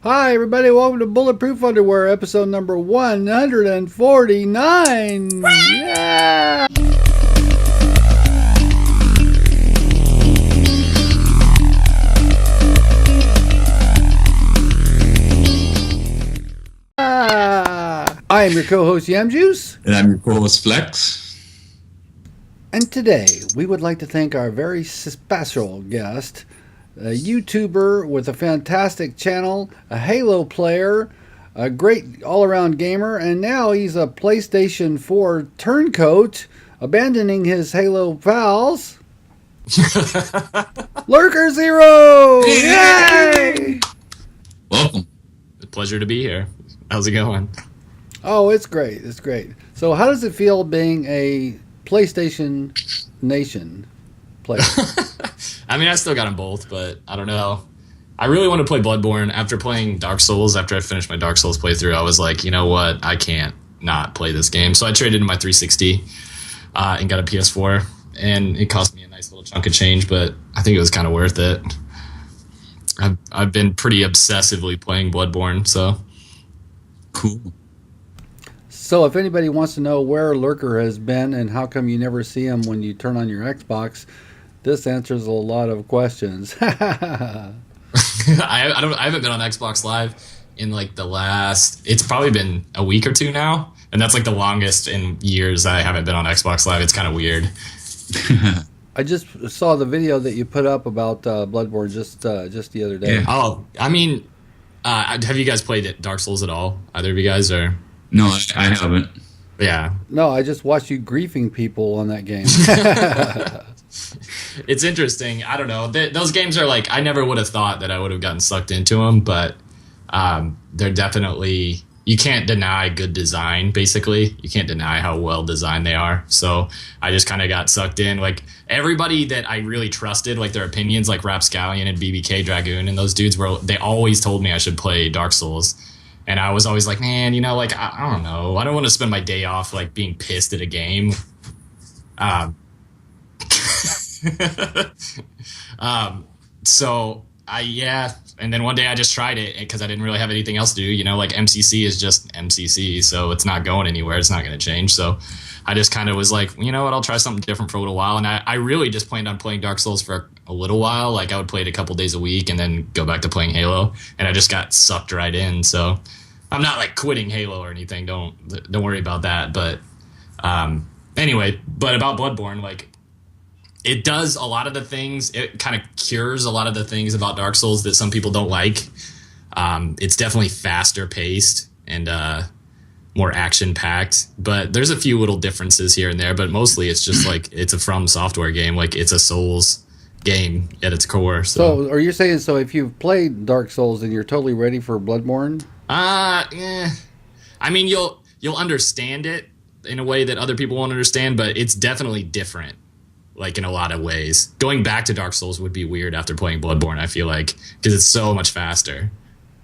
Hi, everybody. Welcome to Bulletproof Underwear, episode number 149. Yeah! I am your co-host, Yam Juice. And I'm your co-host, Flex. And today, we would like to thank our very special guest, a YouTuber with a fantastic channel, a Halo player, a great all-around gamer, and now he's a PlayStation 4 turncoat, abandoning his Halo pals. Lurker Zero! Yay! Welcome. It's a pleasure to be here. How's it going? Oh, it's great. It's great. So how does it feel being a PlayStation Nation player? I mean, I still got them both, but I don't know. I really want to play Bloodborne. After playing Dark Souls, after I finished my Dark Souls playthrough, I was like, you know what? I can't not play this game. So I traded in my 360 and got a PS4, and it cost me a nice little chunk of change, but I think it was kind of worth it. I've been pretty obsessively playing Bloodborne, so. Cool. So if anybody wants to know where Lurker has been and how come you never see him when you turn on your Xbox, this answers a lot of questions. I haven't been on Xbox Live in like it's probably been a week or two now, and that's like the longest in years I haven't been on Xbox Live. It's kind of weird. I just saw the video that you put up about Bloodborne just the other day. Yeah. Oh, I mean, have you guys played Dark Souls at all? Either of you guys, or? No, I haven't. Yeah. No, I just watched you griefing people on that game. It's interesting. I don't know. Those games are like, I never would have thought that I would have gotten sucked into them, but they're definitely, you can't deny good design, basically. You can't deny how well designed they are. So I just kind of got sucked in. Like, everybody that I really trusted, like their opinions, like Rapscallion and BBK Dragoon and those dudes, they always told me I should play Dark Souls. And I was always like, man, you know, like, I don't know. I don't want to spend my day off, like, being pissed at a game. Yeah. And then one day I just tried it because I didn't really have anything else to do. You know, like, MCC is just MCC, so it's not going anywhere. It's not going to change. So I just kind of was like, you know what, I'll try something different for a little while. And I really just planned on playing Dark Souls for a little while. Like, I would play it a couple days a week and then go back to playing Halo. And I just got sucked right in. So I'm not like quitting Halo or anything. Don't worry about that. But anyway, but about Bloodborne, like, it does a lot of the things. It kind of cures a lot of the things about Dark Souls that some people don't like. It's definitely faster paced and more action packed. But there's a few little differences here and there. But mostly it's just like it's a From Software game. Like, it's a Souls game at its core. So are you saying, so if you've played Dark Souls and you're totally ready for Bloodborne? Yeah. I mean, you'll understand it in a way that other people won't understand, but it's definitely different, like, in a lot of ways. Going back to Dark Souls would be weird after playing Bloodborne, I feel like, because it's so much faster.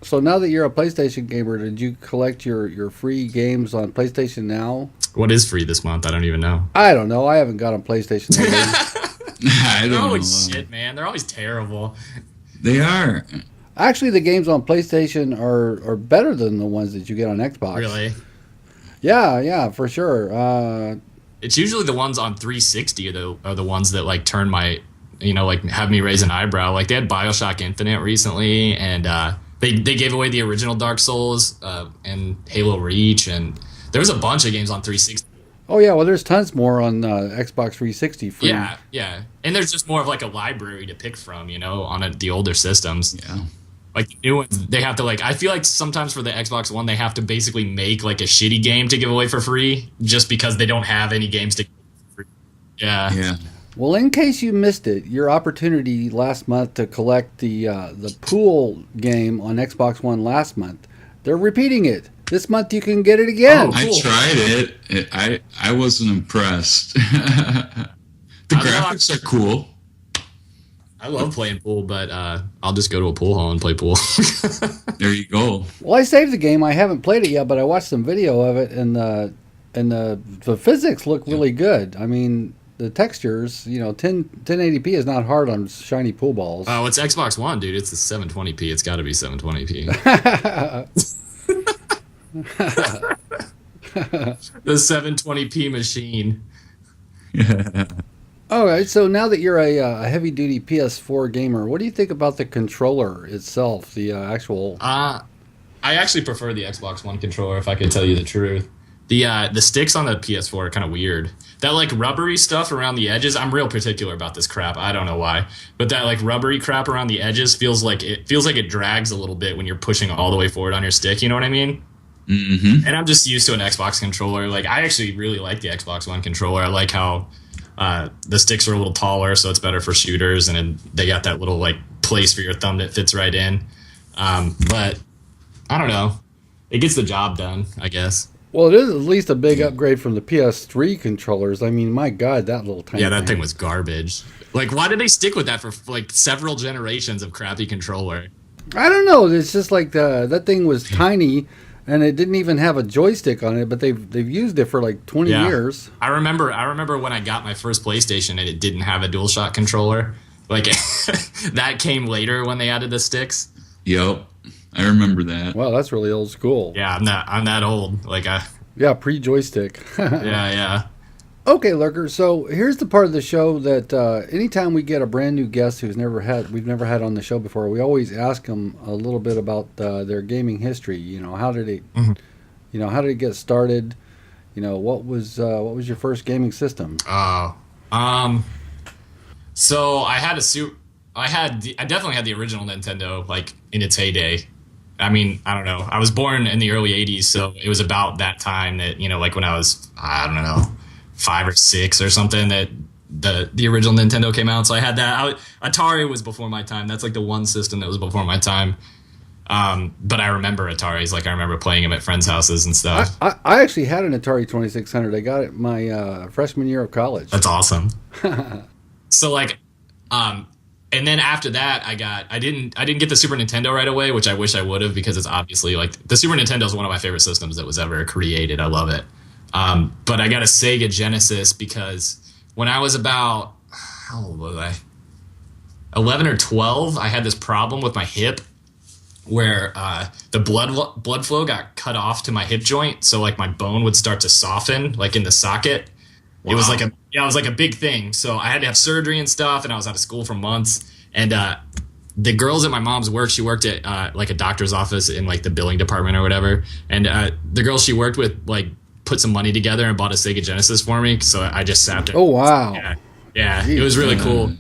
So now that you're a PlayStation gamer, did you collect your free games on PlayStation Now? What is free this month? I don't even know. I don't know. I haven't got on PlayStation lately. I They're don't always know. shit, man. They're always terrible. They are. Actually, the games on PlayStation are better than the ones that you get on Xbox. Really? Yeah, for sure. It's usually the ones on 360 are the ones that, like, turn my, you know, like, have me raise an eyebrow. Like, they had BioShock Infinite recently, and they gave away the original Dark Souls and Halo Reach, and there was a bunch of games on 360. Oh, yeah, well, there's tons more on Xbox 360 free. Yeah. And there's just more of, like, a library to pick from, you know, on the older systems. Yeah. Like, the new ones, they have to, like, I feel like sometimes for the Xbox One, they have to basically make, like, a shitty game to give away for free just because they don't have any games to give away for free. Yeah. Yeah. Well, in case you missed it, your opportunity last month to collect the pool game on Xbox One last month, they're repeating it. This month you can get it again. Oh, cool. I tried it. I wasn't impressed. The graphics are cool. I love playing pool, but I'll just go to a pool hall and play pool. There you go. Well, I saved the game. I haven't played it yet, but I watched some video of it, and the physics look really good. I mean, the textures. 1080p is not hard on shiny pool balls. Oh, it's Xbox One, dude. It's the 720p. It's got to be 720p. The 720p machine. All right, so now that you're a heavy-duty PS4 gamer, what do you think about the controller itself, the actual... I actually prefer the Xbox One controller, if I could tell you the truth. The sticks on the PS4 are kind of weird. That like rubbery stuff around the edges, I'm real particular about this crap. I don't know why, but that like rubbery crap around the edges feels like it drags a little bit when you're pushing all the way forward on your stick. You know what I mean? Mm-hmm. And I'm just used to an Xbox controller. Like I actually really like the Xbox One controller. I like how the sticks are a little taller, so it's better for shooters, and they got that little like place for your thumb that fits right in. But I don't know. It gets the job done, I guess. Well, it is at least a big upgrade from the PS3 controllers. I mean, my God, that little tiny that thing was garbage. Like, why did they stick with that for like several generations of crappy controller? I don't know. It's just like that thing was tiny, and it didn't even have a joystick on it. But they've used it for like 20 years. I remember when I got my first PlayStation and it didn't have a DualShock controller. Like that came later when they added the sticks. Yep. I remember that. Wow, that's really old school. Yeah, I'm that old. Like pre-joystick. yeah. Okay, Lurker. So here's the part of the show that anytime we get a brand new guest we've never had on the show before, we always ask them a little bit about their gaming history. How did it, how did it get started? What was your first gaming system? So I definitely had the original Nintendo, like in its heyday. I mean, I don't know. I was born in the early 80s, so it was about that time that, like when I was, I don't know, 5 or 6 or something, that the original Nintendo came out. So I had that. Atari was before my time. That's like the one system that was before my time. But I remember Ataris. Like I remember playing them at friends' houses and stuff. I actually had an Atari 2600. I got it my freshman year of college. That's awesome. So like, and then after that, I didn't get the Super Nintendo right away, which I wish I would have, because it's obviously like the Super Nintendo is one of my favorite systems that was ever created. I love it. But I got a Sega Genesis because when I was about, how old was I? 11 or 12, I had this problem with my hip where the blood flow got cut off to my hip joint, so like my bone would start to soften, like in the socket. Wow. It was like a big thing. So I had to have surgery and stuff, and I was out of school for months. And the girls at my mom's work, she worked at like a doctor's office in like the billing department or whatever. And the girl she worked with like put some money together and bought a Sega Genesis for me. So I just sat there. Oh wow! Yeah, Jeez, it was really cool.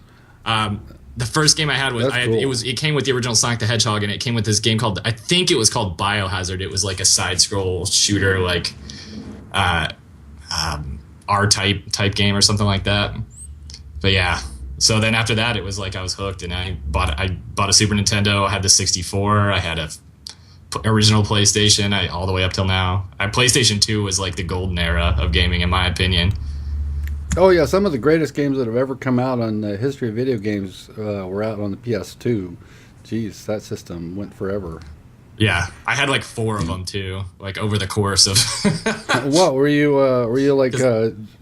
The first game I had was cool. It came with the original Sonic the Hedgehog, and it came with this game called, I think it was called Biohazard. It was like a side scroll shooter, like R-type game or something like that. But yeah, so then after that, it was like I was hooked, and I bought a Super Nintendo. I had the 64. I had a original PlayStation. All the way up till now. PlayStation 2 was like the golden era of gaming, in my opinion. Oh yeah, some of the greatest games that have ever come out on the history of video games were out on the PS2. Jeez, that system went forever. Yeah, I had like 4 of them too, like over the course of. What were you like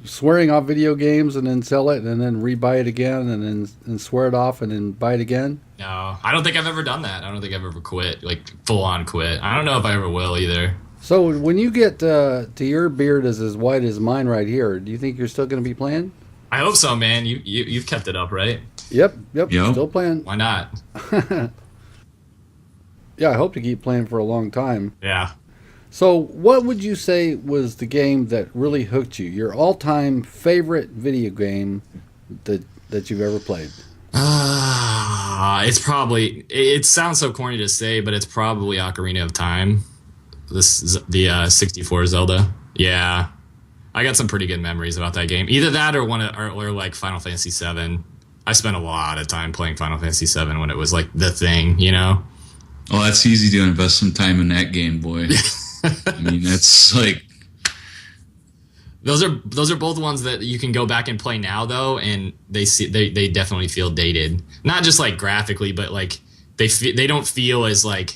swearing off video games and then sell it and then rebuy it again and swear it off and then buy it again? No, I don't think I've ever done that. I don't think I've ever quit, like full on quit. I don't know if I ever will either. So when you get to your beard is as white as mine right here, do you think you're still going to be playing? I hope so, man. You've kept it up, right? Yep. Still playing. Why not? Yeah, I hope to keep playing for a long time. Yeah. So what would you say was the game that really hooked you? Your all-time favorite video game that you've ever played? It's probably, it sounds so corny to say, but it's probably Ocarina of Time. This is the 64 Zelda. Yeah. I got some pretty good memories about that game. Either that or or like Final Fantasy VII. I spent a lot of time playing Final Fantasy VII when it was like the thing, you know? Oh, that's easy to invest some time in that game, boy. I mean, that's like... Those are both ones that you can go back and play now, though, and they definitely feel dated. Not just like graphically, but like they don't feel as like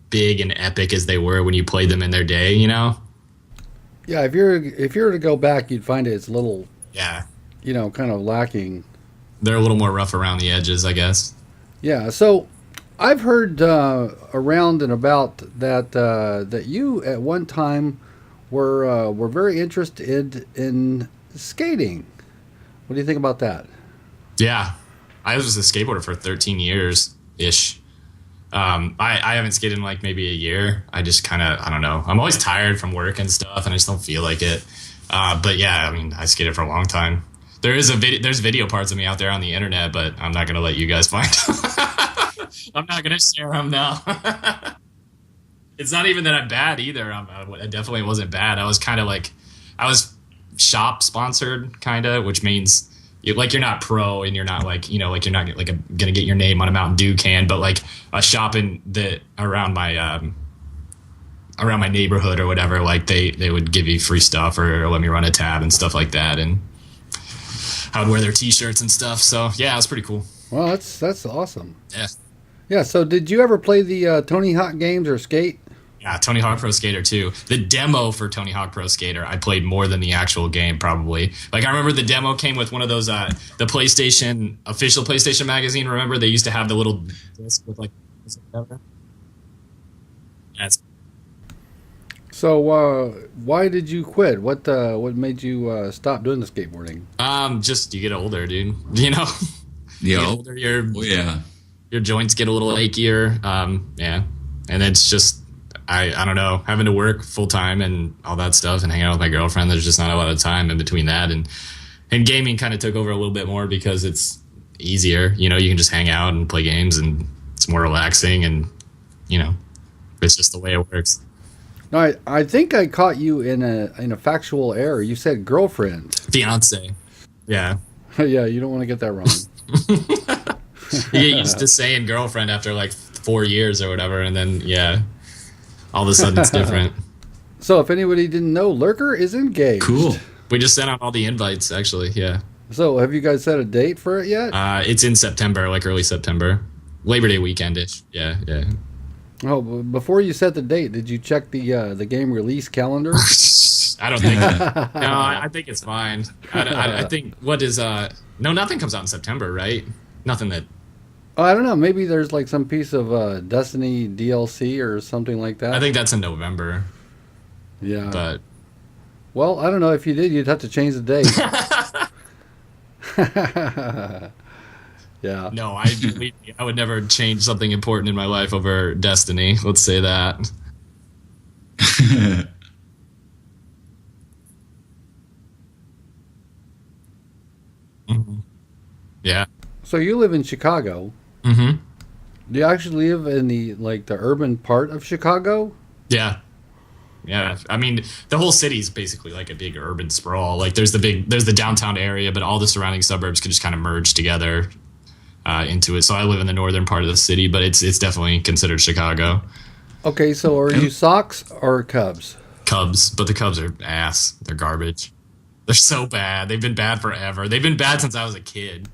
big and epic as they were when you played them in their day, you know? Yeah, if you were to go back, you'd find it's a little kind of lacking. They're a little more rough around the edges, I guess. Yeah. So I've heard around and about that you at one time were very interested in skating. What do you think about that? Yeah, I was a skateboarder for 13 years ish. I haven't skated in like maybe a year. I just kind of, I don't know. I'm always tired from work and stuff, and I just don't feel like it. But yeah, I mean, I skated for a long time. There's video parts of me out there on the internet, but I'm not gonna let you guys find them. I'm not gonna share them now. It's not even that I'm bad either. I definitely wasn't bad. I was kind of like, I was shop sponsored, kind of, which means you're not pro and you're not like, like you're not like gonna get your name on a Mountain Dew can, but like a shop in the around my neighborhood or whatever, like they would give you free stuff or let me run a tab and stuff like that, and I would wear their T-shirts and stuff. So yeah, it was pretty cool. Well, that's awesome. Yeah. Yeah. So did you ever play the Tony Hawk games or skate? Yeah, Tony Hawk Pro Skater 2. The demo for Tony Hawk Pro Skater, I played more than the actual game, probably. Like, I remember the demo came with one of those, the PlayStation, official PlayStation magazine, remember? They used to have the little disc with, like, yes. So, why did you quit? What made you stop doing the skateboarding? Just, you get older, dude. You know? You get older, your joints get a little achier. Yeah. And it's just, I don't know, having to work full time and all that stuff and hang out with my girlfriend. There's just not a lot of time in between that. And gaming kind of took over a little bit more because it's easier. You can just hang out and play games and it's more relaxing and, it's just the way it works. No, I think I caught you in a factual error. You said girlfriend. Fiance. Yeah. Yeah, you don't want to get that wrong. You get used to saying girlfriend after like 4 years or whatever. And then, yeah. All of a sudden, it's different. So, if anybody didn't know, Lurker is engaged. Cool. We just sent out all the invites, actually. Yeah. So, have you guys set a date for it yet? It's in September, like early September, Labor Day weekend-ish. Yeah. Oh, before you set the date, did you check the game release calendar? I don't think. No, I think it's fine. I think nothing comes out in September, right? Nothing that. Oh, I don't know. Maybe there's like some piece of Destiny DLC or something like that. I think that's in November. Yeah. But. Well, I don't know. If you did, you'd have to change the date. Yeah. No, I would never change something important in my life over Destiny. Let's say that. Mm-hmm. Yeah. So you live in Chicago. Mm-hmm. Do you actually live in the urban part of Chicago? Yeah. Yeah. I mean, the whole city's basically like a big urban sprawl. Like there's the downtown area, but all the surrounding suburbs could just kind of merge together into it. So I live in the northern part of the city, but it's definitely considered Chicago. Okay, so are you Sox or Cubs? Cubs, but the Cubs are ass. They're garbage. They're so bad. They've been bad forever. They've been bad since I was a kid.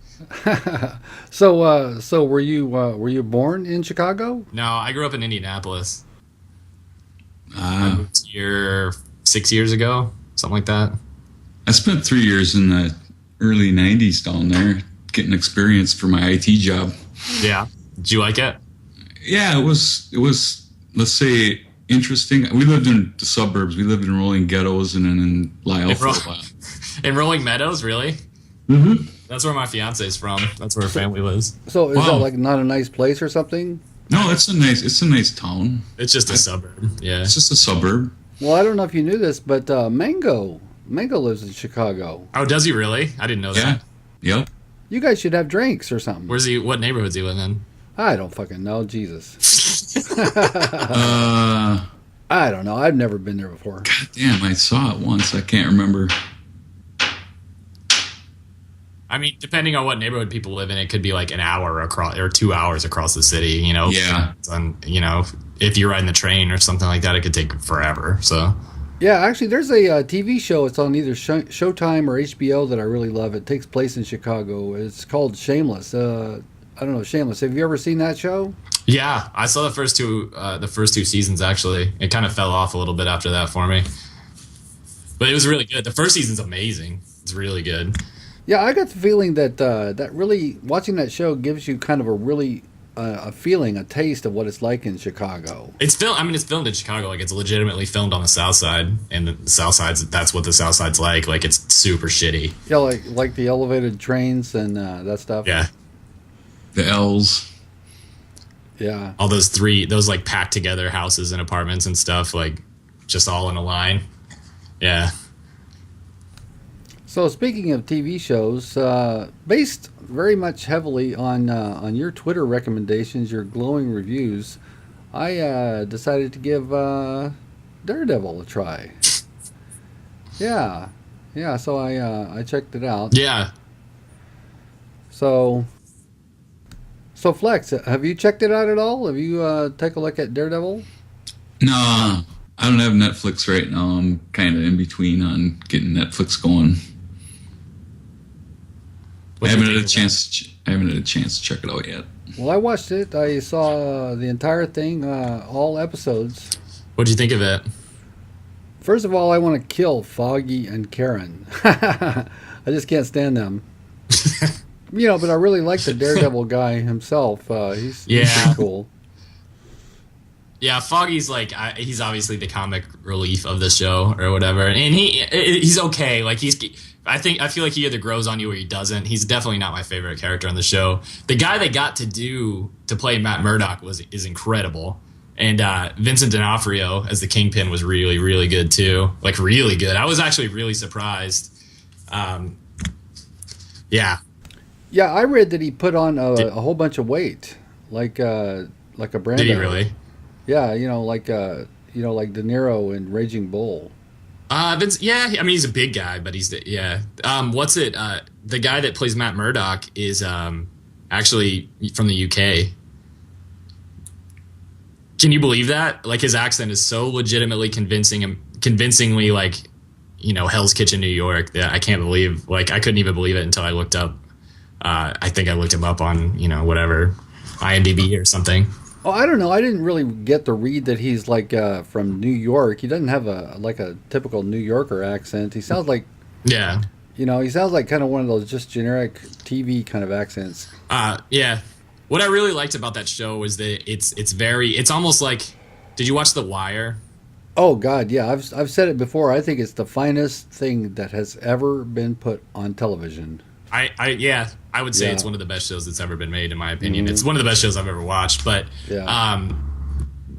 So were you born in Chicago? No, I grew up in Indianapolis. I moved here 6 years ago, something like that. I spent 3 years in the early 90s down there getting experience for my IT job. Yeah. Did you like it? Yeah, it was let's say interesting. We lived in the suburbs. We lived in Rolling Ghettos and then in Lyle for a while. In Rolling Meadows, really? Mm-hmm. That's where my fiance's from. That's where her family lives. So is that like not a nice place or something? No, it's a nice town. It's just a suburb. Yeah. It's just a suburb. Well, I don't know if you knew this, but Mango lives in Chicago. Oh, does he really? I didn't know that. Yep. You guys should have drinks or something. What neighborhoods he live in? I don't fucking know. Jesus. I don't know. I've never been there before. God damn, I saw it once. I can't remember. I mean, depending on what neighborhood people live in, it could be like an hour across or 2 hours across the city, Yeah. If you're riding the train or something like that, it could take forever. So. Yeah, actually, there's a TV show. It's on either Showtime or HBO that I really love. It takes place in Chicago. It's called Shameless. I don't know, Shameless. Have you ever seen that show? Yeah, I saw the first two seasons, actually. It kind of fell off a little bit after that for me. But it was really good. The first season's amazing. It's really good. Yeah, I got the feeling that that really watching that show gives you kind of a really a feeling, a taste of what it's like in Chicago. It's filmed. I mean, it's filmed in Chicago. Like, it's legitimately filmed on the South Side, and the South Side's that's what the South Side's like. Like, it's super shitty. Yeah, like the elevated trains and that stuff. Yeah, The L's. Yeah. all those like packed together houses and apartments and stuff, like just all in a line. Yeah. So speaking of TV shows, based very much heavily on your Twitter recommendations, your glowing reviews, I decided to give Daredevil a try. Yeah, yeah. So I checked it out. Yeah. So Flex, have you checked it out at all? Have you take a look at Daredevil? No, I don't have Netflix right now. I'm kind of in between on getting Netflix going. I haven't had a chance. I haven't had a chance to check it out yet. Well, I watched it. I saw the entire thing, all episodes. What'd you think of it? First of all, I want to kill Foggy and Karen. I just can't stand them. But I really like the Daredevil guy himself. He's pretty cool. Yeah, Foggy's like he's obviously the comic relief of the show or whatever, and he's okay. Like I feel like he either grows on you or he doesn't. He's definitely not my favorite character on the show. The guy they got to play Matt Murdock is incredible, and Vincent D'Onofrio as the Kingpin was really, really good too. Like really good. I was actually really surprised. Yeah. Yeah, I read that he put on a whole bunch of weight, like a Brando. Did he really? Yeah, like De Niro in Raging Bull. Vince, yeah, I mean he's a big guy, but yeah. What's it? The guy that plays Matt Murdock is actually from the UK. Can you believe that? Like his accent is so legitimately convincingly like, Hell's Kitchen, New York. That I can't believe. Like I couldn't even believe it until I looked up. I think I looked him up on whatever IMDb or something. Oh, I don't know. I didn't really get the read that he's like from New York. He doesn't have a typical New Yorker accent. He sounds like he sounds like kind of one of those just generic TV kind of accents. Yeah. What I really liked about that show was that it's almost like, did you watch The Wire? Oh God, yeah. I've said it before. I think it's the finest thing that has ever been put on television. I would say it's one of the best shows that's ever been made, in my opinion. Mm-hmm. It's one of the best shows I've ever watched. But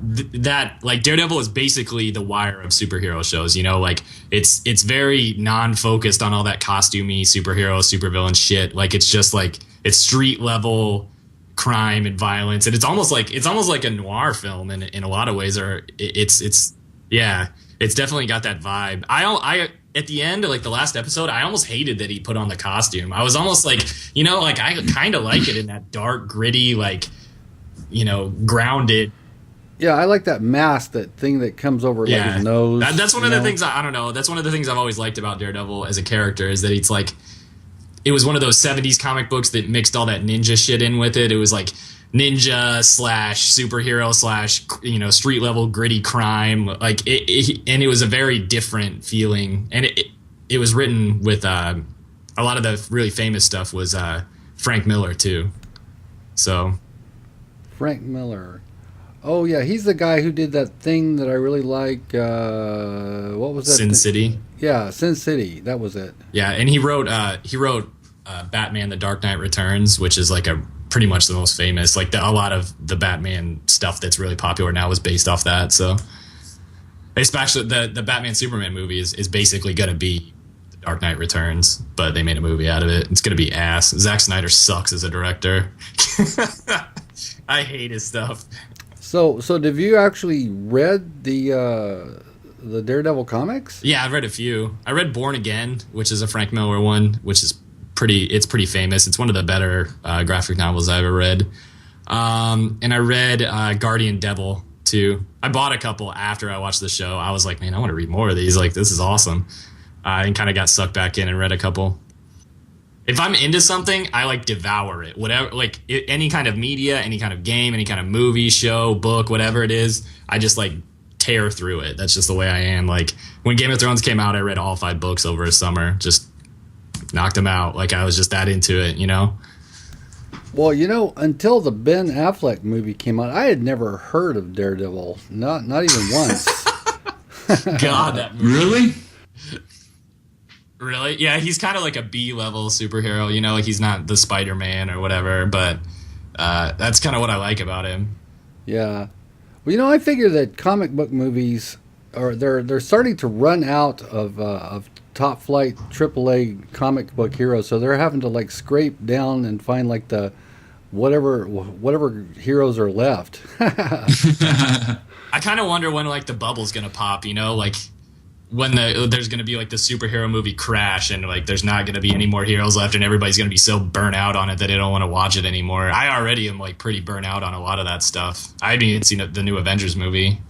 that like Daredevil is basically the Wire of superhero shows. Like it's very non-focused on all that costumey superhero, supervillain shit. Like it's just like it's street level crime and violence, and it's almost like a noir film in a lot of ways. Or it's definitely got that vibe. I at the end, like the last episode, I almost hated that he put on the costume. I was almost like, I kind of like it in that dark, gritty, like, grounded. Yeah, I like that mask, that thing that comes over like his nose. That's one of the things I don't know. That's one of the things I've always liked about Daredevil as a character is that it's like, it was one of those 70s comic books that mixed all that ninja shit in with it. It was like ninja / superhero / street level gritty crime, like and it was a very different feeling, and it was written with a lot of the really famous stuff was Frank Miller too. So Frank Miller, oh yeah, he's the guy who did that thing that I really like. What was that? Sin City. Yeah, Sin City. That was it. Yeah, and he wrote Batman: The Dark Knight Returns, which is like pretty much the most famous. Like a lot of the Batman stuff that's really popular now is based off that. So especially the Batman Superman movie is basically going to be The Dark Knight Returns, but they made a movie out of it. It's going to be ass. Zack Snyder sucks as a director. I hate his stuff. So have you actually read the Daredevil comics? Yeah, I've read a few. I read Born Again, which is a Frank Miller one, which is pretty famous. It's one of the better graphic novels I ever read. And I read Guardian Devil too. I bought a couple after I watched the show. I was like, man, I want to read more of these. Like, this is awesome. And kind of got sucked back in and read a couple. If I'm into something, I like devour it. Whatever, like any kind of media, any kind of game, any kind of movie, show, book, whatever it is, I just like tear through it. That's just the way I am. Like when Game of Thrones came out, I read all 5 books over a summer. Just knocked him out. Like I was just that into it, you know? Well, until the Ben Affleck movie came out, I had never heard of Daredevil. Not even once. God, that movie. Really? Really? Yeah, he's kind of like a B-level superhero, you know, like he's not the Spider-Man or whatever, but that's kind of what I like about him. Yeah. Well, I figure that comic book movies they're starting to run out of top flight AAA comic book heroes, so they're having to like scrape down and find like the whatever heroes are left. I kind of wonder when like the bubble's gonna pop, you know, like when there's gonna be like the superhero movie crash and like there's not gonna be any more heroes left and everybody's gonna be so burnt out on it that they don't want to watch it anymore. I already am like pretty burnt out on a lot of that stuff. I haven't even seen the new Avengers movie.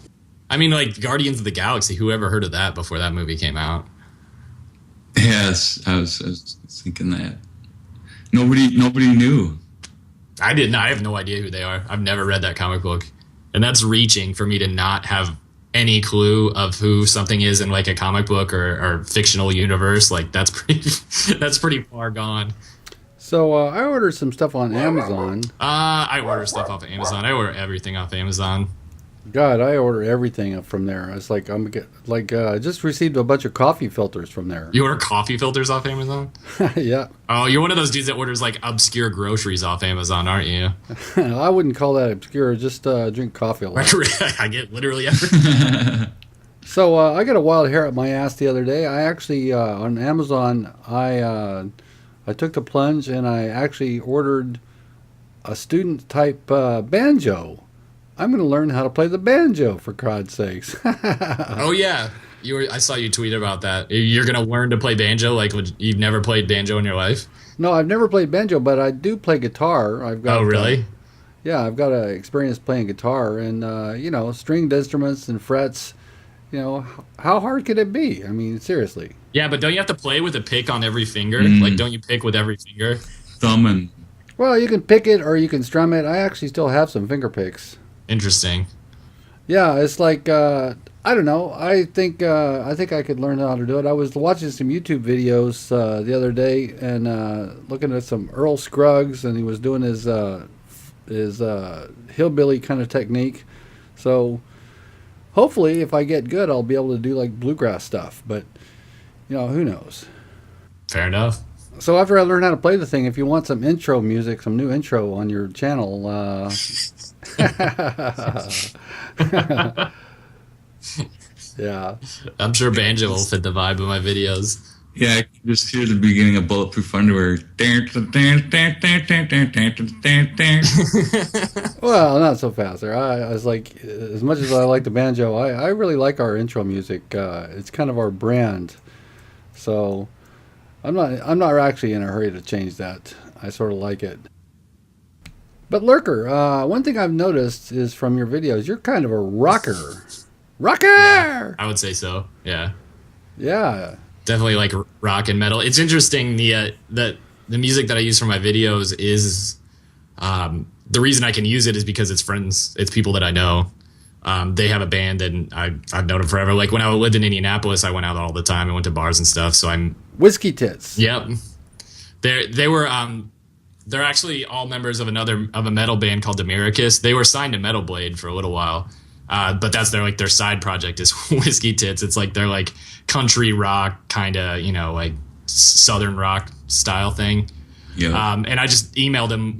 I mean, like Guardians of the Galaxy. Whoever heard of that before that movie came out? Yes, I was thinking that. Nobody knew. I didn't. I have no idea who they are. I've never read that comic book, and that's reaching for me to not have any clue of who something is in like a comic book or fictional universe. Like that's pretty far gone. So I ordered some stuff on Amazon. I order stuff off of Amazon. I order everything off Amazon. God, I order everything from there. It's like I just received a bunch of coffee filters from there. You order coffee filters off Amazon? Yeah. Oh, you're one of those dudes that orders like obscure groceries off Amazon, aren't you? I wouldn't call that obscure. Just drink coffee a lot. I get literally everything. So I got a wild hair up my ass the other day. I actually on Amazon I took the plunge and I actually ordered a student type banjo. I'm going to learn how to play the banjo, for God's sakes. Oh yeah, I saw you tweet about that. You're going to learn to play banjo, like you've never played banjo in your life? No, I've never played banjo, but I do play guitar. Oh really? Yeah, I've got experience playing guitar, and stringed instruments and frets. How hard could it be? I mean, seriously. Yeah, but don't you have to play with a pick on every finger? Like, don't you pick with every finger? Thumb and. Well, you can pick it or you can strum it. I actually still have some finger picks. Interesting. Yeah, it's like I don't know. I think I could learn how to do it. I was watching some YouTube videos the other day and looking at some Earl Scruggs, and he was doing his hillbilly kind of technique. So hopefully, if I get good, I'll be able to do like bluegrass stuff. But who knows? Fair enough. So after I learn how to play the thing, if you want some intro music, some new intro on your channel. Yeah. I'm sure banjo will fit the vibe of my videos. Yeah, I can just hear the beginning of Bulletproof Underwear. Well, not so fast there. I was like, as much as I like the banjo, I really like our intro music. It's kind of our brand. So I'm not actually in a hurry to change that. I sort of like it. But Lurker, one thing I've noticed is from your videos, you're kind of a rocker. Rocker! Yeah, I would say so. Yeah. Yeah. Definitely like rock and metal. It's interesting the music that I use for my videos is the reason I can use it is because it's friends, it's people that I know. They have a band and I've known them forever. Like when I lived in Indianapolis, I went out all the time and went to bars and stuff. So I'm Whiskey Tits. Yep. They're actually all members of a metal band called Demiricus. They were signed to Metal Blade for a little while. But that's their side project is Whiskey Tits. It's like their like country rock kind of, like southern rock style thing. Yeah. And I just emailed him,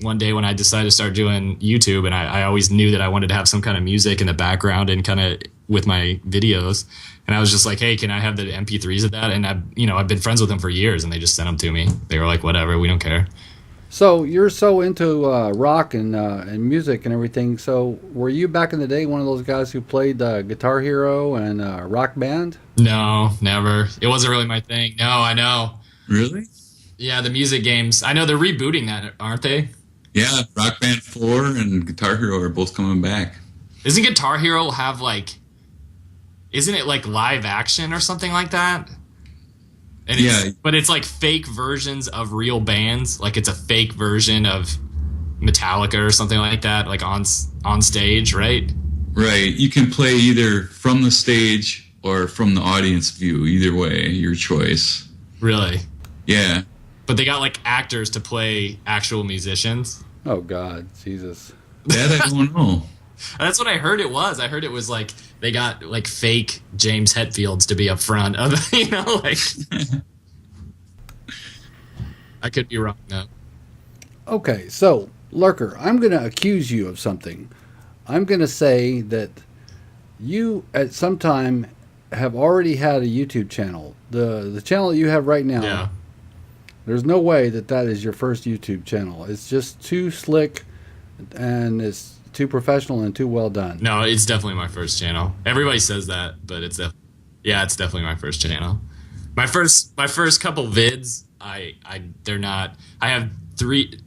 one day when I decided to start doing YouTube, and I always knew that I wanted to have some kind of music in the background and kind of with my videos. And I was just like, hey, can I have the MP3s of that? And I've been friends with them for years, and they just sent them to me. They were like, whatever, we don't care. So you're so into rock and music and everything. So were you back in the day one of those guys who played Guitar Hero and Rock Band? No, never. It wasn't really my thing. No, I know. Really? Yeah, the music games. I know they're rebooting that, aren't they? Yeah, Rock Band 4 and Guitar Hero are both coming back. Isn't Guitar Hero have isn't it like live action or something like that? And but it's like fake versions of real bands. Like it's a fake version of Metallica or something like that, like on stage, right? Right. You can play either from the stage or from the audience view. Either way, your choice. Really? Yeah. but they got like actors to play actual musicians. Oh God, Jesus. That I don't know. That's what I heard it was. I heard it was like they got like fake James Hetfields to be up front of, like I could be wrong though. Okay, so Lurker, I'm going to accuse you of something. I'm going to say that you at some time have already had a YouTube channel. The channel that you have right now. Yeah. There's no way that that is your first YouTube channel. It's just too slick, and it's too professional and too well done. No, it's definitely my first channel. Everybody says that, but it's definitely my first channel. My first couple vids, they're not. I have three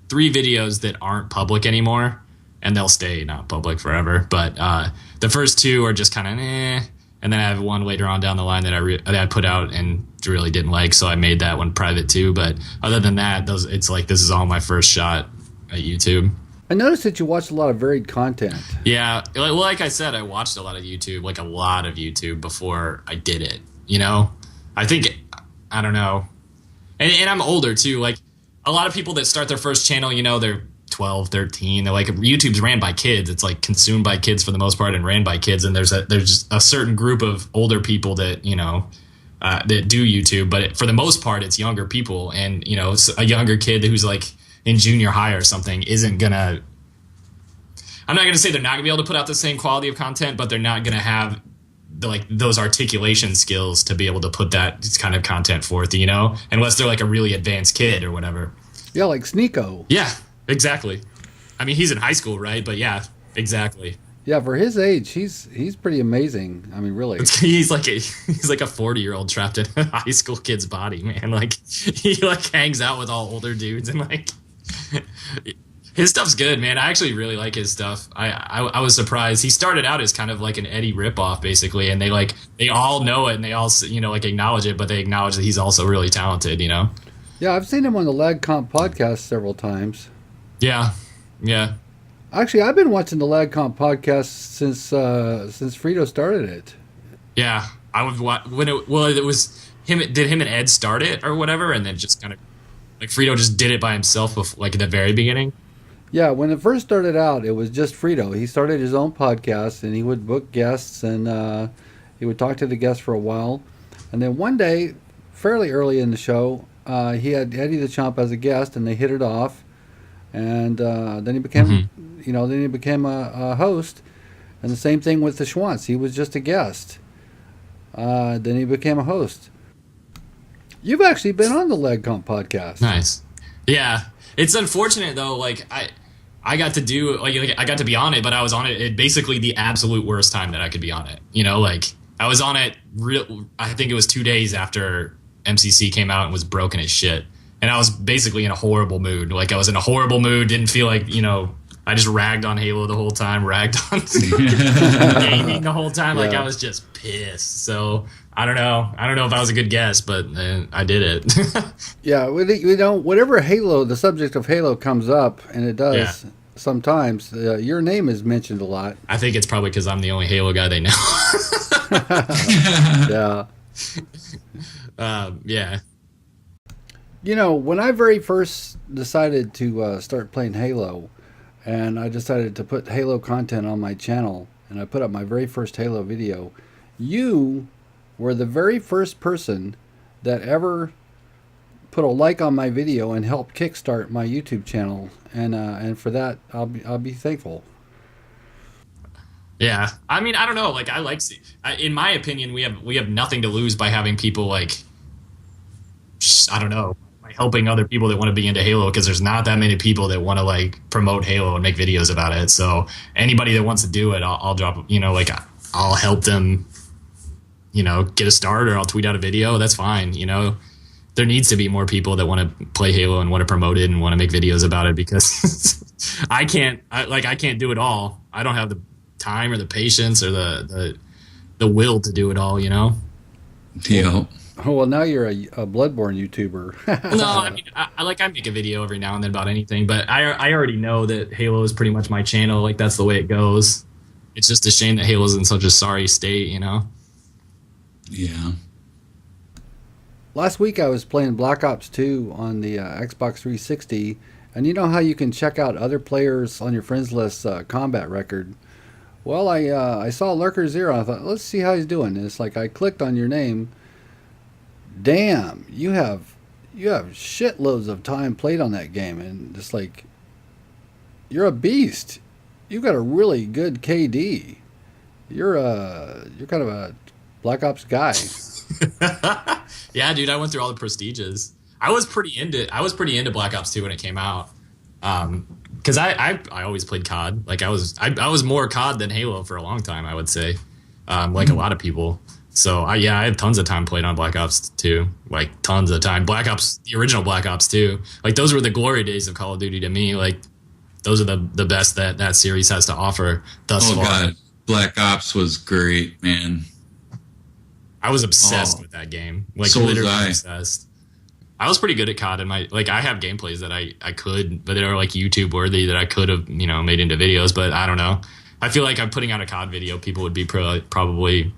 videos that aren't public anymore, and they'll stay not public forever. But the first two are just kind of and then I have one later on down the line that I put out and really didn't like, so I made that one private too. But other than that, it's like this is all my first shot at YouTube. I noticed that you watch a lot of varied content. Yeah, well, like I said, I watched a lot of YouTube, before I did it. I think, I don't know, and I'm older too. Like a lot of people that start their first channel, they're 12, 13. They're like, YouTube's ran by kids. It's like consumed by kids for the most part and ran by kids. And there's just a certain group of older people that that do YouTube, but for the most part, it's younger people. And a younger kid who's like in junior high or something isn't gonna. I'm not gonna say they're not gonna be able to put out the same quality of content, but they're not gonna have those articulation skills to be able to put that kind of content forth. Unless they're like a really advanced kid or whatever. Yeah, like Sneeko. Yeah, exactly. I mean, he's in high school, right? But yeah, exactly. Yeah, for his age, he's pretty amazing. I mean, really. He's like a 40-year-old trapped in a high school kid's body, man. Like he hangs out with all older dudes and his stuff's good, man. I actually really like his stuff. I was surprised. He started out as kind of like an Eddie ripoff, basically, and they all know it and they all acknowledge it, but they acknowledge that he's also really talented. Yeah, I've seen him on the Lag Comp podcast several times. Yeah. Actually, I've been watching the Lag Comp podcast since Frito started it. Yeah, I would it was him. Did him and Ed start it or whatever, and then just kind of like Frito just did it by himself, like at the very beginning. Yeah, when it first started out, it was just Frito. He started his own podcast, and he would book guests, and he would talk to the guests for a while. And then one day, fairly early in the show, he had Eddie the Chomp as a guest, and they hit it off. And then he became, a host. And the same thing with the Schwantz. He was just a guest. Then he became a host. You've actually been on the Leg Comp podcast. Nice. Yeah. It's unfortunate though. Like I got to do I got to be on it, but I was on it at basically the absolute worst time that I could be on it. I was on it I think it was 2 days after MCC came out and was broken as shit. And I was basically in a horrible mood. Like I was in a horrible mood, didn't feel like, I just ragged on Halo the whole time, ragged on gaming the whole time. Like I was just pissed. So I don't know. I don't know if I was a good guest, but I did it. Yeah, whatever Halo, the subject of Halo comes up, and it does sometimes, your name is mentioned a lot. I think it's probably because I'm the only Halo guy they know. Yeah. Yeah. When I very first decided to start playing Halo, and I decided to put Halo content on my channel, and I put up my very first Halo video, you were the very first person that ever put a like on my video and helped kickstart my YouTube channel, and for that I'll be thankful. Yeah, I mean, I don't know. Like, in my opinion, we have nothing to lose by having people I don't know, by helping other people that want to be into Halo, because there's not that many people that want to promote Halo and make videos about it. So anybody that wants to do it, I'll drop. I'll help them. Get a start, or I'll tweet out a video. That's fine. There needs to be more people that want to play Halo and want to promote it and want to make videos about it, because I can't do it all. I don't have the time or the patience or the will to do it all. Yeah. Oh, well, now you're a Bloodborne YouTuber. No, I mean, I make a video every now and then about anything, but I already know that Halo is pretty much my channel. Like, that's the way it goes. It's just a shame that Halo's in such a sorry state. Yeah. last week I was playing Black Ops 2 on the Xbox 360, and you know how you can check out other players on your friends list combat record. Well, I saw Lurker Zero. I thought, let's see how he's doing. And it's like I clicked on your name. Damn, you have shitloads of time played on that game, and it's like you're a beast. You've got a really good KD. You're kind of a Black Ops guy. Yeah, dude, I went through all the prestiges. I was pretty into Black Ops 2 when it came out. Because I always played COD. Like I was more COD than Halo for a long time, I would say. Like a lot of people. So I had tons of time played on Black Ops 2. Like tons of time. The original Black Ops 2. Like those were the glory days of Call of Duty to me. Like those are the best that series has to offer thus far. God, Black Ops was great, man. I was obsessed with that game. Like So was literally I. obsessed. I was pretty good at COD, and I have gameplays that I could, but they're like YouTube worthy that I could have made into videos. But I don't know. I feel like I'm putting out a COD video. People would be probably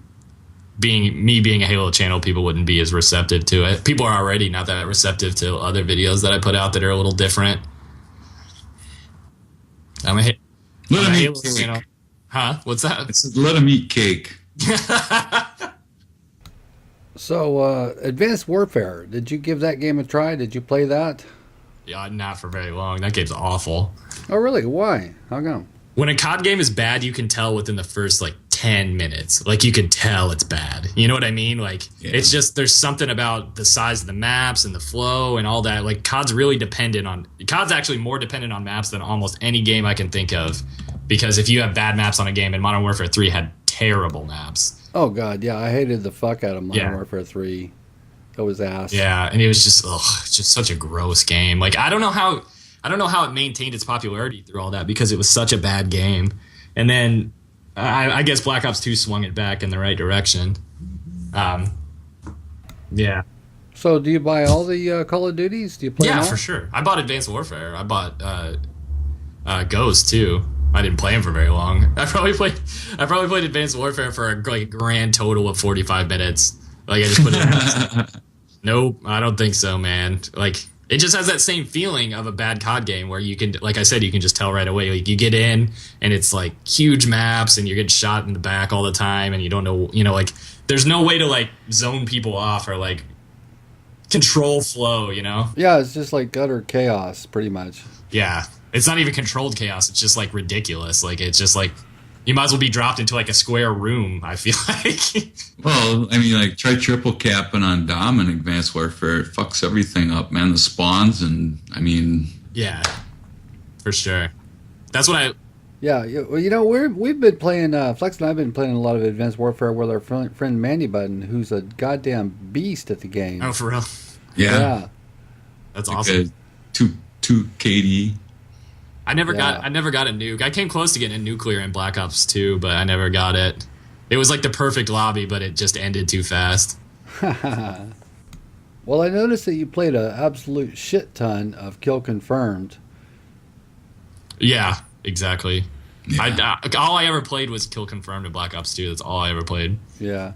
being a Halo channel. People wouldn't be as receptive to it. People are already not that receptive to other videos that I put out that are a little different. I'm a Let him Halo eat cake. channel. Huh? What's that? I said, let him eat cake. So, Advanced Warfare, did you give that game a try? Did you play that? Yeah, not for very long. That game's awful. Oh, really? Why? How come? When a COD game is bad, you can tell within the first like 10 minutes. Like you can tell it's bad. You know what I mean? Like It's just there's something about the size of the maps and the flow and all that. Like COD's actually more dependent on maps than almost any game I can think of. Because if you have bad maps on a game, and Modern Warfare 3 had terrible maps. Oh, God, yeah. I hated the fuck out of Modern Yeah. Warfare 3. That was ass. Yeah, and it was just it's just such a gross game. Like I don't know how it maintained its popularity through all that because it was such a bad game. And then I guess Black Ops 2 swung it back in the right direction. Yeah. So, do you buy all the Call of Duties? Do you play them Yeah, all? for sure. I bought Advanced Warfare. I bought Ghost too. I didn't play him for very long. I probably played Advanced Warfare for a grand total of 45 minutes. Like I just put it in. Nope, I don't think so, man. Like it just has that same feeling of a bad COD game where you can, like I said, you can just tell right away. Like you get in and it's like huge maps and you're getting shot in the back all the time and you don't know, like there's no way to like zone people off or like control flow, Yeah, it's just like utter chaos, pretty much. Yeah. It's not even controlled chaos. It's just like ridiculous. Like it's just like you might as well be dropped into like a square room, I feel like. Well, I mean, like, try triple capping on Dom in Advanced Warfare. It fucks everything up, man. The spawns and, I mean... Yeah, for sure. That's what I... Yeah, well, we've been playing, Flex and I have been playing a lot of Advanced Warfare with our friend Mandy Button, who's a goddamn beast at the game. Oh, for real? Yeah. That's like awesome. Two KD. I never got a nuke. I came close to getting a nuclear in Black Ops 2, but I never got it. It was like the perfect lobby, but it just ended too fast. Well, I noticed that you played an absolute shit ton of Kill Confirmed. Yeah, exactly. Yeah. All I ever played was Kill Confirmed in Black Ops 2. That's all I ever played. Yeah.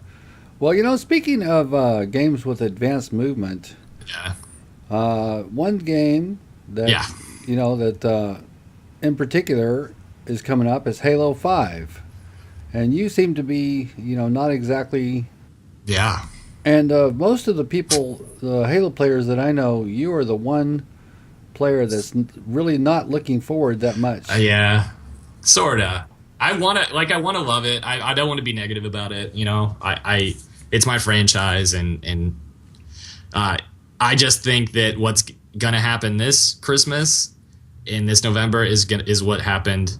Well, speaking of games with advanced movement, Yeah. one game that, that in particular is coming up is Halo 5. And you seem to be, not exactly... Yeah. And most of the people, the Halo players that I know, you are the one player that's really not looking forward that much. Yeah. Sorta. I wanna love it. I don't want to be negative about it. It's my franchise, and I just think that what's gonna happen this Christmas in this November is what happened.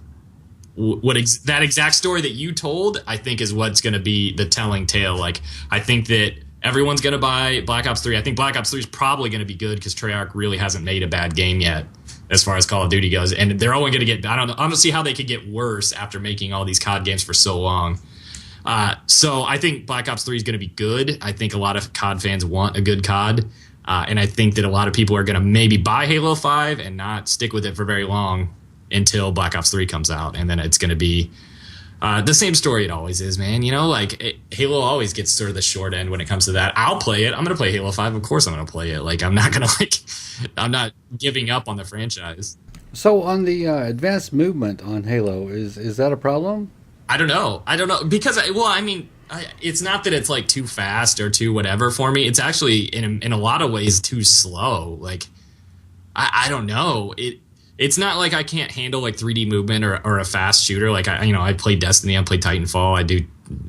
That exact story that you told, I think, is what's gonna be the telling tale. Like, I think that everyone's gonna buy Black Ops 3. I think Black Ops 3 is probably gonna be good because Treyarch really hasn't made a bad game yet, as far as Call of Duty goes, and they're only going to get. I don't see how they could get worse after making all these COD games for so long. So I think Black Ops 3 is going to be good. I think a lot of COD fans want a good COD, and I think that a lot of people are going to maybe buy Halo 5 and not stick with it for very long until Black Ops 3 comes out, and then it's going to be The same story it always is, man. Halo always gets sort of the short end when it comes to that. I'll play it. I'm going to play Halo 5. Of course I'm going to play it. Like, I'm not going to, I'm not giving up on the franchise. So on the advanced movement on Halo, is that a problem? I don't know. Because, it's not that it's, like, too fast or too whatever for me. It's actually, in a lot of ways, too slow. Like, I don't know. It's not like I can't handle like 3D movement or a fast shooter. Like I played Destiny, I played Titanfall. I do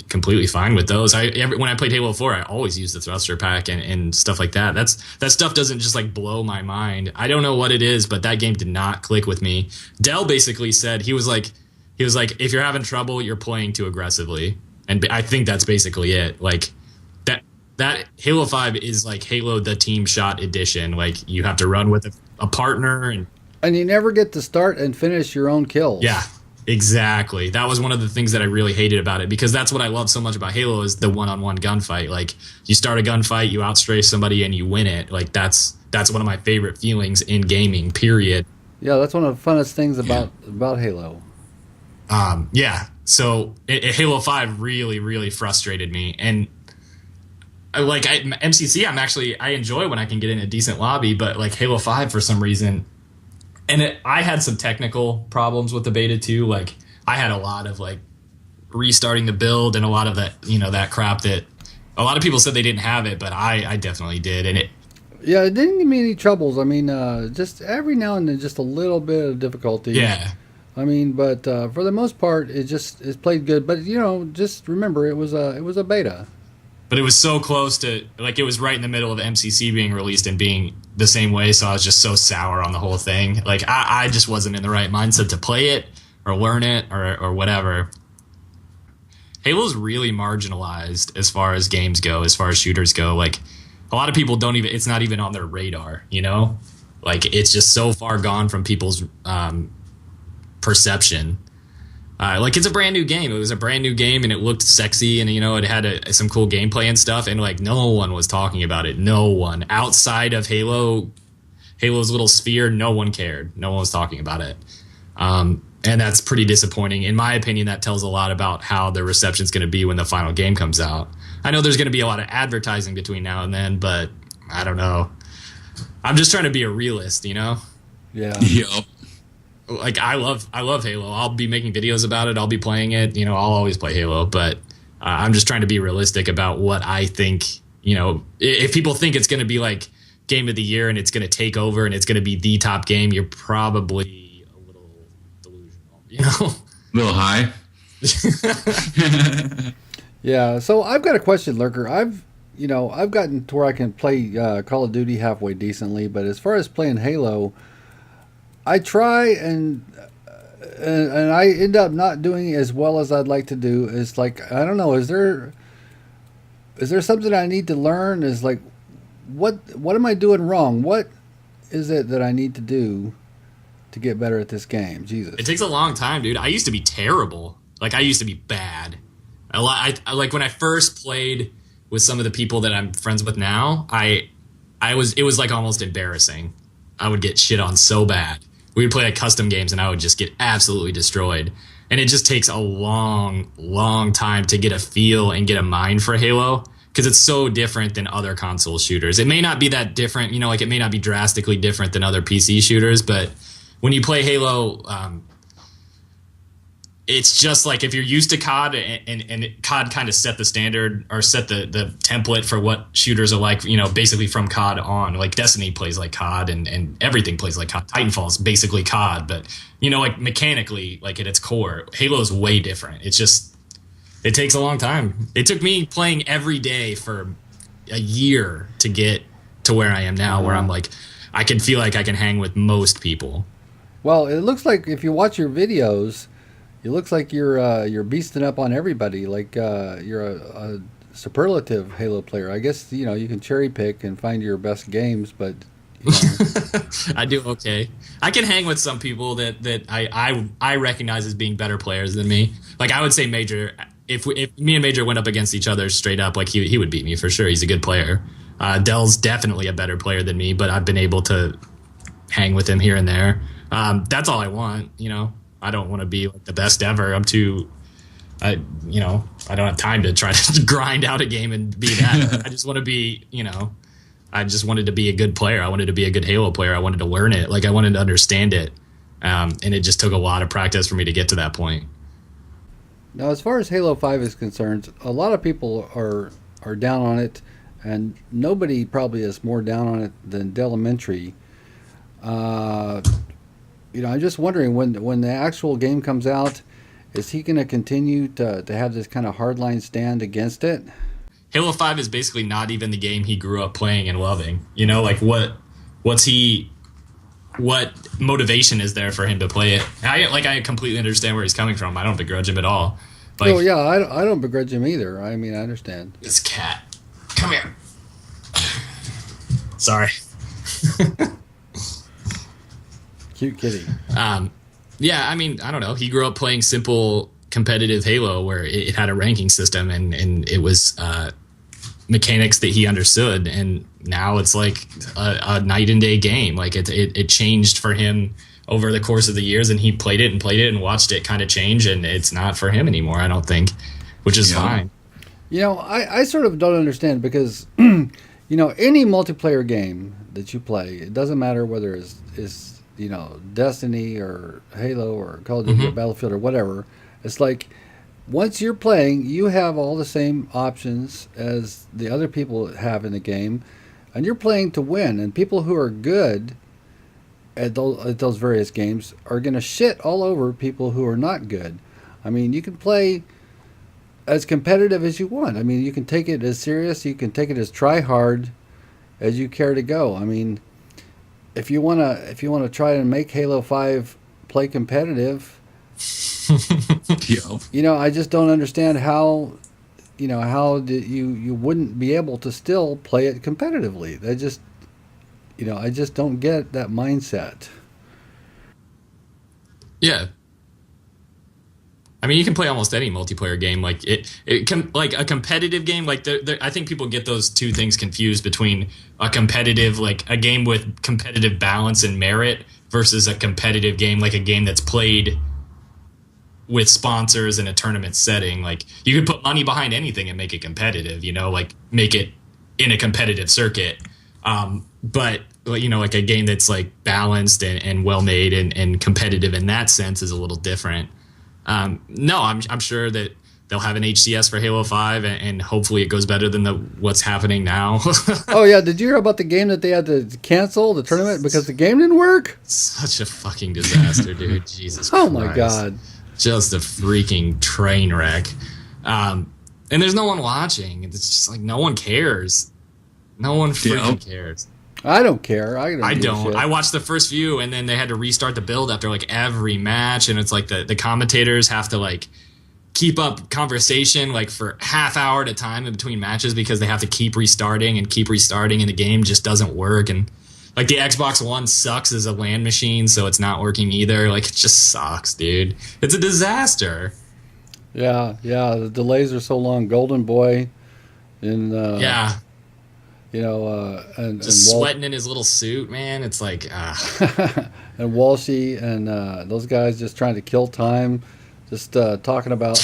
completely fine with those. When I played Halo 4, I always used the thruster pack and stuff like that. That stuff doesn't just like blow my mind. I don't know what it is, but that game did not click with me. Dell basically said he was like if you're having trouble, you're playing too aggressively, and I think that's basically it. Like that Halo 5 is like Halo the Team Shot Edition. Like you have to run with a partner And you never get to start and finish your own kills. Yeah, exactly. That was one of the things that I really hated about it, because that's what I love so much about Halo is the one-on-one gunfight. Like you start a gunfight, you outstray somebody and you win it. Like that's one of my favorite feelings in gaming, period. Yeah, that's one of the funnest things about Halo. Yeah. So Halo 5 really, really frustrated me. And MCC, I enjoy when I can get in a decent lobby, but like Halo 5 for some reason. And I had some technical problems with the beta too. Like I had a lot of like restarting the build and a lot of that, that crap that a lot of people said they didn't have it, but I definitely did. And it didn't give me any troubles. I mean, just every now and then, just a little bit of difficulty. Yeah. I mean, but for the most part, it's played good. But just remember, it was a beta. But it was so close to, like, it was right in the middle of MCC being released and being the same way, so I was just so sour on the whole thing. Like, I just wasn't in the right mindset to play it or learn it or whatever. Halo's really marginalized as far as games go, as far as shooters go. Like, a lot of people it's not even on their radar, Like, it's just so far gone from people's perception. Like it's a brand new game. It was a brand new game, and it looked sexy, and it had some cool gameplay and stuff. And like no one was talking about it. No one outside of Halo's little sphere. No one cared. No one was talking about it. And that's pretty disappointing, in my opinion. That tells a lot about how the reception's going to be when the final game comes out. I know there's going to be a lot of advertising between now and then, but I don't know. I'm just trying to be a realist, Yeah. Yep. Like I love Halo. I'll be making videos about it. I'll be playing it. I'll always play Halo, but I'm just trying to be realistic about what I think. If people think it's going to be like game of the year and it's going to take over and it's going to be the top game, you're probably a little delusional. A little high. Yeah. So I've got a question, Lurker. I've gotten to where I can play Call of Duty halfway decently, but as far as playing Halo, I try and I end up not doing as well as I'd like to do. It's like, I don't know, is there something I need to learn? Is like, what am I doing wrong? What is it that I need to do to get better at this game? Jesus. It takes a long time, dude. I used to be terrible. Like I used to be bad. I like when I first played with some of the people that I'm friends with now, it was like almost embarrassing. I would get shit on so bad. We would play like custom games and I would just get absolutely destroyed. And it just takes a long, long time to get a feel and get a mind for Halo, because it's so different than other console shooters. It may not be that different, like it may not be drastically different than other PC shooters, but when you play Halo, it's just like if you're used to COD and COD kind of set the standard or set the template for what shooters are like, basically from COD on. Like Destiny plays like COD and everything plays like COD. Titanfall is basically COD, but like mechanically, like at its core, Halo is way different. It takes a long time. It took me playing every day for a year to get to where I am now, where I'm like, I can feel like I can hang with most people. Well, it looks like if you watch your videos, it looks like you're beasting up on everybody. Like you're a superlative Halo player. I guess you can cherry pick and find your best games, but I do okay. I can hang with some people that I recognize as being better players than me. Like I would say Major. If me and Major went up against each other straight up, like he would beat me for sure. He's a good player. Dell's definitely a better player than me, but I've been able to hang with him here and there. That's all I want, I don't want to be like the best ever. I'm too I don't have time to try to grind out a game and be that. I just want to be, I just wanted to be a good player. I wanted to be a good Halo player. I wanted to learn it. Like I wanted to understand it. And it just took a lot of practice for me to get to that point. Now, as far as Halo 5 is concerned, a lot of people are down on it, and nobody probably is more down on it than Delementary. Uh, I'm just wondering when the actual game comes out, is he going to continue to have this kind of hardline stand against it? Halo 5 is basically not even the game he grew up playing and loving. Like what motivation is there for him to play it? I completely understand where he's coming from. I don't begrudge him at all. Like, Oh yeah, I don't begrudge him either. I mean, I understand. this cat, come here. Sorry. Cute kitty. Yeah, I mean, I don't know. He grew up playing simple competitive Halo where it had a ranking system and it was mechanics that he understood. And now it's like a night and day game. Like it changed for him over the course of the years, and he played it and watched it kind of change, and it's not for him anymore, I don't think, which is fine. I sort of don't understand because, any multiplayer game that you play, it doesn't matter whether it's Destiny or Halo or Call of Duty or Battlefield or whatever. It's like once you're playing, you have all the same options as the other people have in the game, and you're playing to win. And people who are good at those various games are going to shit all over people who are not good. I mean, you can play as competitive as you want. I mean, you can take it as serious, you can take it as try hard as you care to go. I mean, if you wanna try and make Halo 5 play competitive, I just don't understand how you wouldn't be able to still play it competitively. I just don't get that mindset. Yeah. I mean, you can play almost any multiplayer game. Like like a competitive game. Like I think people get those two things confused between a competitive, like a game with competitive balance and merit versus a competitive game, like a game that's played with sponsors in a tournament setting. Like you could put money behind anything and make it competitive, like make it in a competitive circuit. But like a game that's like balanced and well made and competitive in that sense is a little different. No, I'm sure that they'll have an HCS for Halo 5 and hopefully it goes better than what's happening now. Oh yeah, did you hear about the game that they had to cancel the tournament because the game didn't work? Such a fucking disaster, dude. Jesus Christ. Oh my god. Just a freaking train wreck. And there's no one watching. It's just like no one cares. No one freaking cares. I don't care. I don't. I watched the first few, and then they had to restart the build after like every match, and it's like the commentators have to like keep up conversation like for half hour at a time in between matches because they have to keep restarting, and the game just doesn't work. And like the Xbox One sucks as a LAN machine, so it's not working either. Like it just sucks, dude. It's a disaster. Yeah. The delays are so long. Golden Boy, and yeah. And sweating in his little suit, man. It's like, and Walshy and those guys just trying to kill time, just talking about,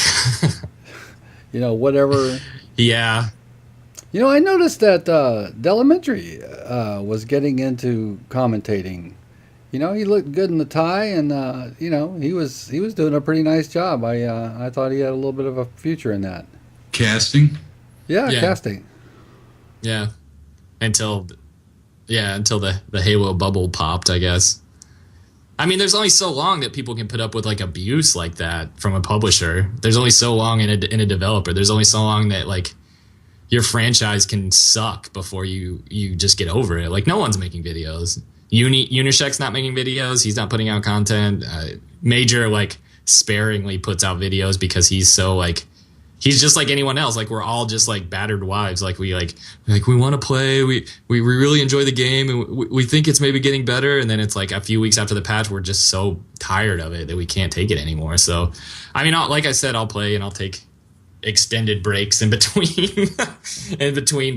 whatever. Yeah. I noticed that Delementary was getting into commentating. He looked good in the tie, and he was doing a pretty nice job. I thought he had a little bit of a future in that. Casting. Yeah. Casting. Yeah. Until the Halo bubble popped, I guess. I mean, there's only so long that people can put up with like abuse like that from a publisher. There's only so long in a developer. There's only so long that like your franchise can suck before you just get over it. Like no one's making videos. Unishek's not making videos. He's not putting out content. Major like sparingly puts out videos because he's so like. He's just like anyone else. Like we're all just like battered wives. Like we want to play. We really enjoy the game, and we think it's maybe getting better. And then it's like a few weeks after the patch, we're just so tired of it that we can't take it anymore. So, I mean, like I said, I'll play and I'll take extended breaks in between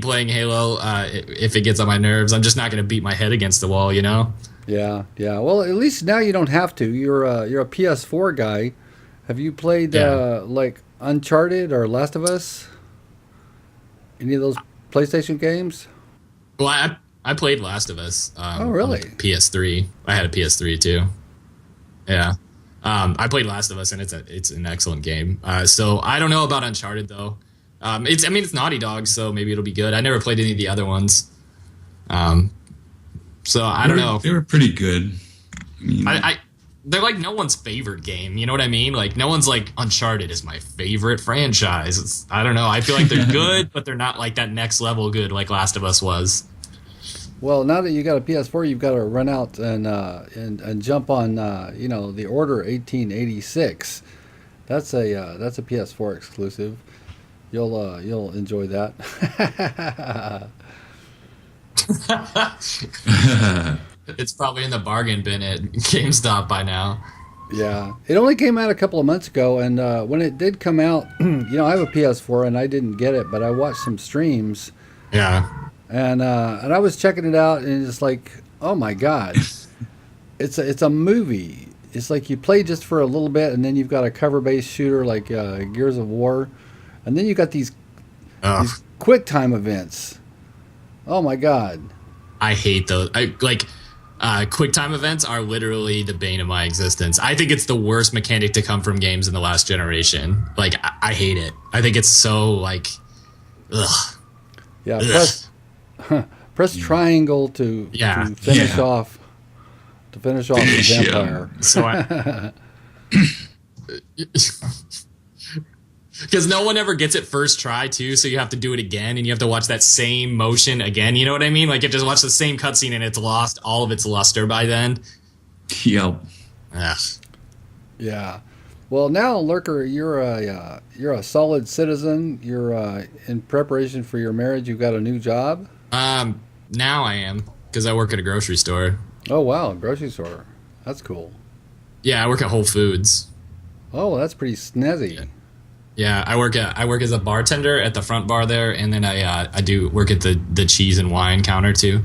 playing Halo. If it gets on my nerves, I'm just not going to beat my head against the wall. Yeah. Well, at least now you don't have to. You're a PS4 guy. Have you played like Uncharted or Last of Us? Any of those PlayStation games? Well, I played Last of Us Oh, on the really? PS3. I had a PS3 too. Yeah. I played Last of Us, and it's an excellent game. So I don't know about Uncharted though. It's Naughty Dog, so maybe it'll be good. I never played any of the other ones. Um, so I don't know. They were pretty good. I mean, They're like no one's favorite game. You know what I mean? Like no one's like Uncharted is my favorite franchise. I don't know. I feel like they're good, but they're not like that next level good like Last of Us was. Well, now that you got a PS4, you've got to run out and jump on the Order 1886. That's a PS4 exclusive. You'll enjoy that. It's probably in the bargain bin at GameStop by now. Yeah, it only came out a couple of months ago, and when it did come out, I have a PS4 and I didn't get it, but I watched some streams, Yeah. and I was checking it out, and it's like, oh my god, it's a movie. It's like you play just for a little bit, and then you've got a cover-based shooter like Gears of War, and then you got these quick time events. Oh my god. I hate those. Quick time events are literally the bane of my existence. I think it's the worst mechanic to come from games in the last generation. Like, I hate it. I think it's so, like, ugh. Yeah, Ugh. press triangle to finish Yeah. off the vampire. So because no one ever gets it first try, too, so you have to do it again, and you have to watch that same motion again. You know what I mean? Like, you just watch the same cutscene, and it's lost all of its luster by then. yep. Ugh. Yeah. Well, now, Lurker, you're a solid citizen. You're in preparation for your marriage. You've got a new job. Now I am, because I work at a grocery store. Oh wow, grocery store. That's cool. Yeah, I work at Whole Foods. Oh, that's pretty snazzy. Yeah, I work as a bartender at the front bar there, and then I do work at the cheese and wine counter too.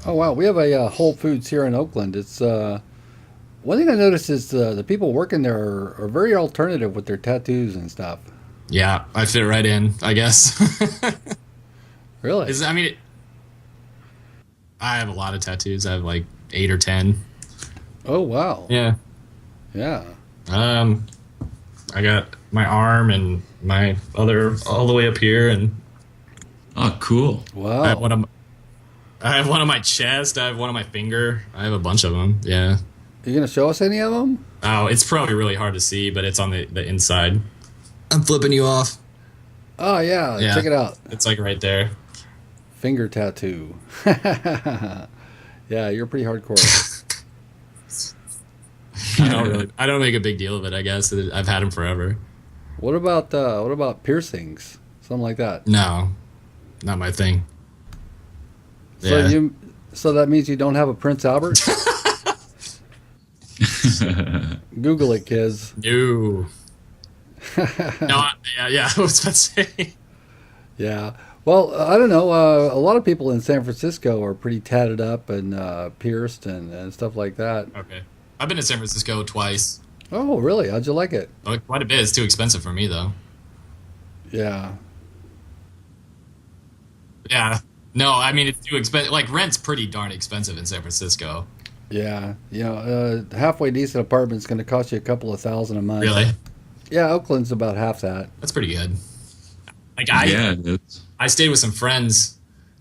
Oh wow, we have a Whole Foods here in Oakland. It's one thing I noticed is the people working there are very alternative with their tattoos and stuff. Yeah, I fit right in, I guess. Really? I have a lot of tattoos. I have like 8 or 10. Oh wow. Yeah. Yeah. I got my arm and my other all the way up here, and Oh, cool. Wow. I have one on my chest. I have one on my finger. I have a bunch of them. Yeah. You gonna show us any of them? Oh, it's probably really hard to see, but it's on the inside. I'm flipping you off. Oh yeah. Yeah. Check it out. It's like right there. Finger tattoo. Yeah, you're pretty hardcore. I don't make a big deal of it. I guess I've had them forever. What about piercings? Something like that. No, not my thing. So Yeah. so that means you don't have a Prince Albert? Google it, kids. No. Yeah. I was about to say. Yeah. Well, I don't know. A lot of people in San Francisco are pretty tatted up and pierced and stuff like that. Okay. I've been to San Francisco twice. Oh, really? How'd you like it? Quite a bit. It's too expensive for me, though. Yeah. Yeah. No, I mean, it's too expensive. Like, rent's pretty darn expensive in San Francisco. Yeah. Halfway decent apartment's going to cost you a couple of $1,000 a month. Really? Yeah, Oakland's about half that. That's pretty good. Like, Yeah, it's I stayed with some friends,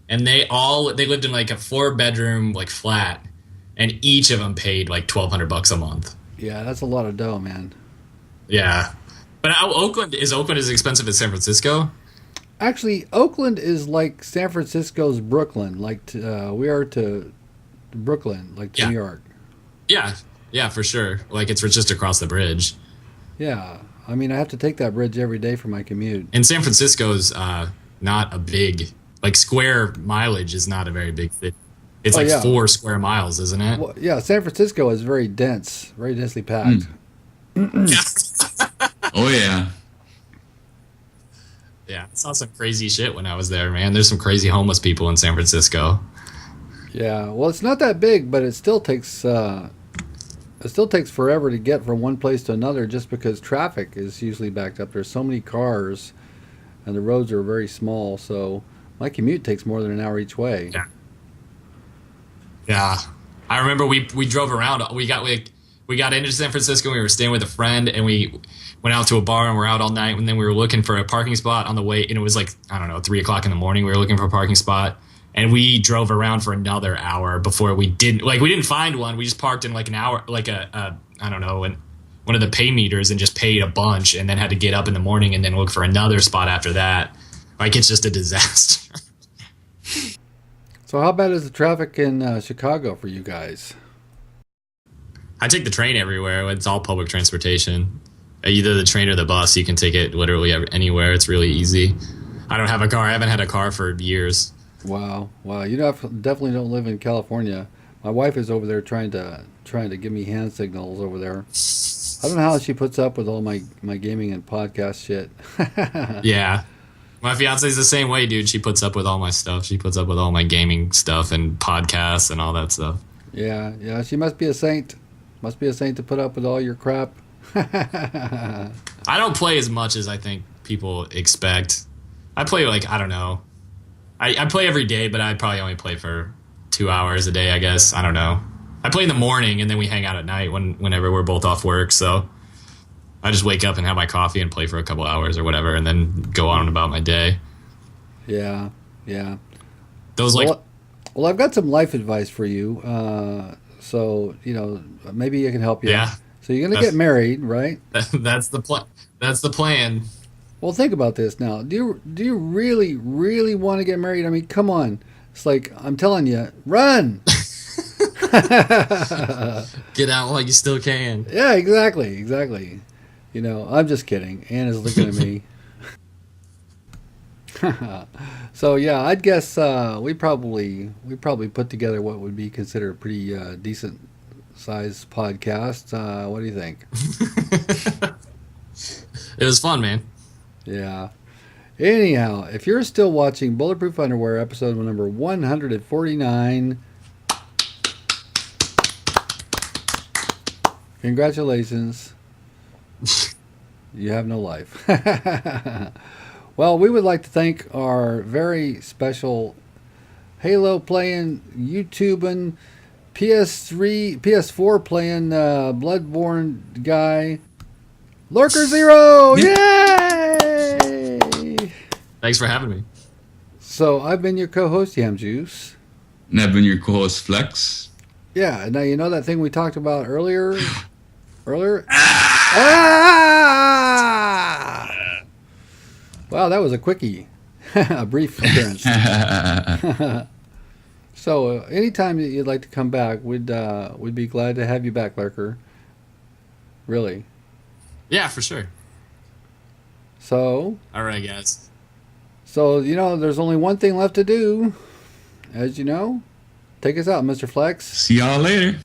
and they lived in like a 4-bedroom like flat, and each of them paid like $1,200 a month. Yeah, that's a lot of dough, man. Yeah, but Oakland is as expensive as San Francisco? Actually, Oakland is like San Francisco's Brooklyn, like we are to Brooklyn, like to Yeah. New York. Yeah, for sure. Like it's just across the bridge. Yeah. I mean, I have to take that bridge every day for my commute. And San Francisco's not a big square mileage is not a very big city. It's Oh, like yeah. 4 square miles, isn't it? Well, yeah, San Francisco is very dense, very densely packed. oh yeah. Yeah, I saw some crazy shit when I was there, man. There's some crazy homeless people in San Francisco. Yeah, well, it's not that big, but it still takes it still takes forever to get from one place to another just because traffic is usually backed up. There's so many cars and the roads are very small. So my commute takes more than an hour each way. Yeah. Yeah. I remember we drove around. We got into San Francisco. We were staying with a friend, and we went out to a bar and we're out all night. And then we were looking for a parking spot on the way. And it was like, I don't know, 3:00 in the morning. We were looking for a parking spot, and we drove around for another hour before we didn't find one. We just parked in like an hour, like I don't know, one of the pay meters, and just paid a bunch, and then had to get up in the morning and then look for another spot after that. Like, it's just a disaster. So how bad is the traffic in Chicago for you guys? I take the train everywhere. It's all public transportation. Either the train or the bus. You can take it literally anywhere. It's really easy. I don't have a car. I haven't had a car for years. Wow. You definitely don't live in California. My wife is over there trying to give me hand signals over there. I don't know how she puts up with all my gaming and podcast shit. Yeah. My fiance's the same way, dude. She puts up with all my stuff. She puts up with all my gaming stuff and podcasts and all that stuff. Yeah. She must be a saint. Must be a saint to put up with all your crap. I don't play as much as I think people expect. I play like, I don't know. I play every day, but I probably only play for 2 hours a day, I guess. I don't know. I play in the morning, and then we hang out at night whenever we're both off work. So I just wake up and have my coffee and play for a couple hours or whatever, and then go on about my day. Yeah. Those like. Well, I've got some life advice for you. So maybe it can help you. Yeah. So you're gonna get married, right? That's the plan. That's the plan. Well, think about this now. Do you really, really want to get married? I mean, come on. It's like, I'm telling you, run. Get out while you still can. Yeah, exactly. I'm just kidding. Ann is looking at me. So yeah, I'd guess we probably put together what would be considered a pretty decent sized podcast. What do you think? It was fun, man. Yeah. Anyhow, if you're still watching Bulletproof Underwear episode number 149, congratulations. You have no life. Well, we would like to thank our very special Halo playing, YouTubing, PS4 playing, Bloodborne guy, Lurker Zero. Yay! Thanks for having me. So I've been your co-host, Yam Juice. And I've been your co-host, Flex. Yeah, now you know that thing we talked about earlier? Ah! Wow, that was a quickie. A brief appearance. So anytime that you'd like to come back, we'd be glad to have you back, Lurker. Really. Yeah, for sure. So. All right, guys. So, there's only one thing left to do. As you know, take us out, Mr. Flex. See y'all later.